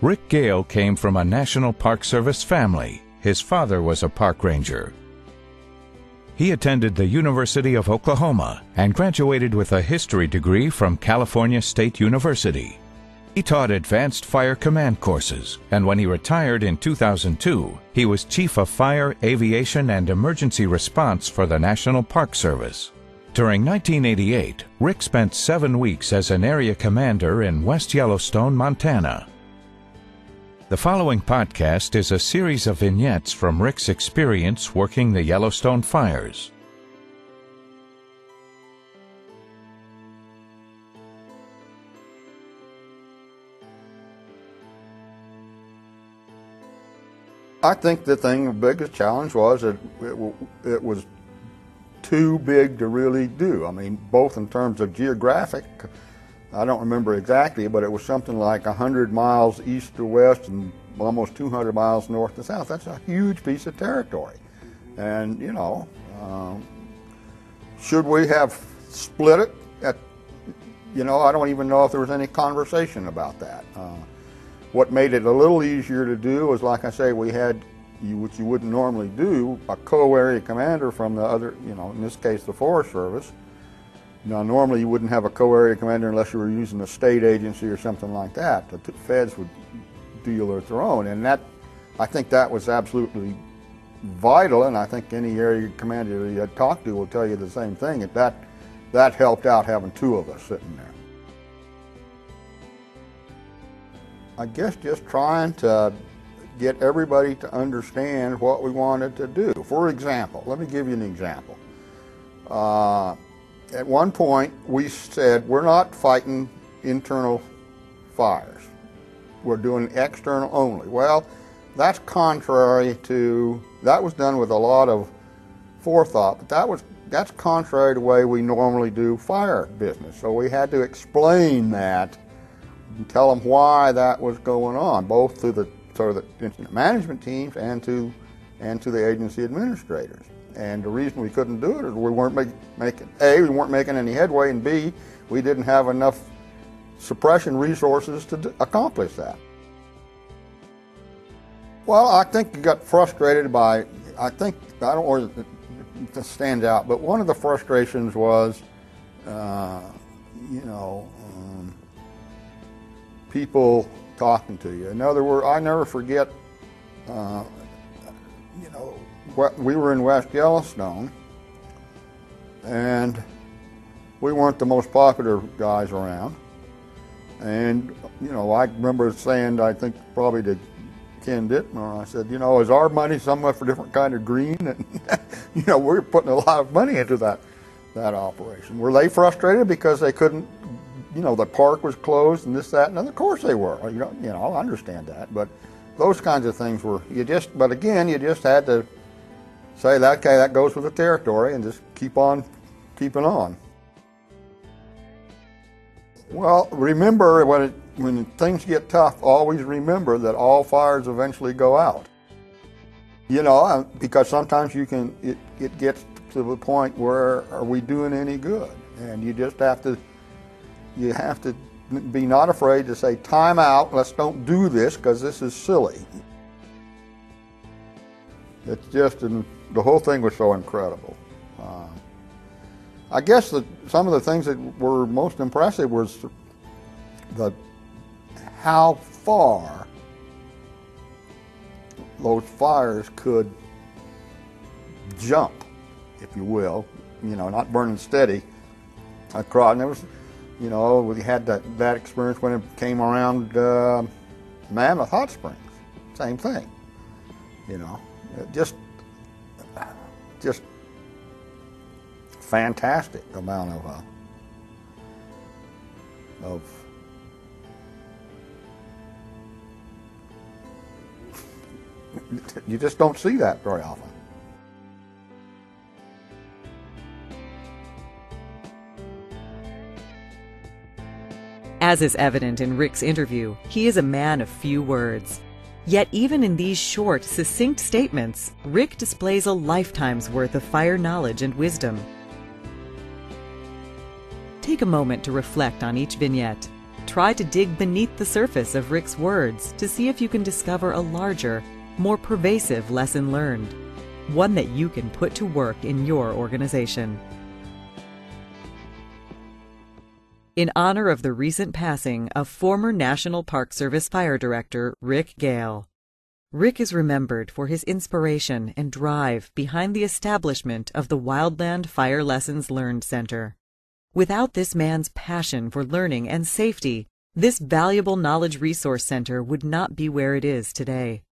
Rick Gale came from a National Park Service family. His father was a park ranger. He attended the University of Oklahoma and graduated with a history degree from California State University. He taught advanced fire command courses, and when he retired in 2002, he was Chief of Fire, Aviation, and Emergency Response for the National Park Service. During 1988, Rick spent 7 weeks as an area commander in West Yellowstone, Montana. The following podcast is a series of vignettes from Rick's experience working the Yellowstone fires. I think the biggest challenge was that it was too big to really do. I mean, both in terms of geographic, I don't remember exactly, but it was something like 100 miles east to west and almost 200 miles north to south. That's a huge piece of territory. And, you know, should we have split it? I don't even know if there was any conversation about that. What made it a little easier to do was, like I say, we had, which you wouldn't normally do, a co-area commander from the other, in this case the Forest Service. Now, normally you wouldn't have a co-area commander unless you were using a state agency or something like that. The feds would deal with their own, and I think that was absolutely vital, and I think any area commander you had talked to will tell you the same thing, that helped out having two of us sitting there. I guess just trying to get everybody to understand what we wanted to do. For example, let me give you an example. At one point, we said, we're not fighting internal fires. We're doing external only. Well, that's contrary to, that was done with a lot of forethought, but that's contrary to the way we normally do fire business. So we had to explain that and tell them why that was going on, both to the incident management teams and to the agency administrators. And the reason we couldn't do it is we weren't we weren't making any headway, and B, we didn't have enough suppression resources to accomplish that. Well, I think you got frustrated by, I don't know where it stands out, but one of the frustrations was, people talking to you. In other words, I never forget, we were in West Yellowstone, and we weren't the most popular guys around. And, I remember saying, I think probably to Ken Dittmer, I said, is our money somewhat for a different kind of green? And, we're putting a lot of money into that operation. Were they frustrated because they couldn't, the park was closed and this, that, and of course they were. I understand that. But those kinds of things were, but again, you just had to say that, okay, that goes with the territory, and just keep on keeping on. Well, remember when things get tough, always remember that all fires eventually go out. Because sometimes it gets to the point where, are we doing any good? And you just have to be not afraid to say, time out, let's don't do this because this is silly. It's just, the whole thing was so incredible. I guess some of the things that were most impressive was how far those fires could jump, if you will, not burning steady across. And there was, we had that experience when it came around Mammoth Hot Springs. Same thing, just fantastic amount of you just don't see that very often. As is evident in Rick's interview, he is a man of few words. Yet even in these short, succinct statements, Rick displays a lifetime's worth of fire knowledge and wisdom. Take a moment to reflect on each vignette. Try to dig beneath the surface of Rick's words to see if you can discover a larger, more pervasive lesson learned, one that you can put to work in your organization. In honor of the recent passing of former National Park Service Fire Director Rick Gale, Rick is remembered for his inspiration and drive behind the establishment of the Wildland Fire Lessons Learned Center. Without this man's passion for learning and safety, this valuable knowledge resource center would not be where it is today.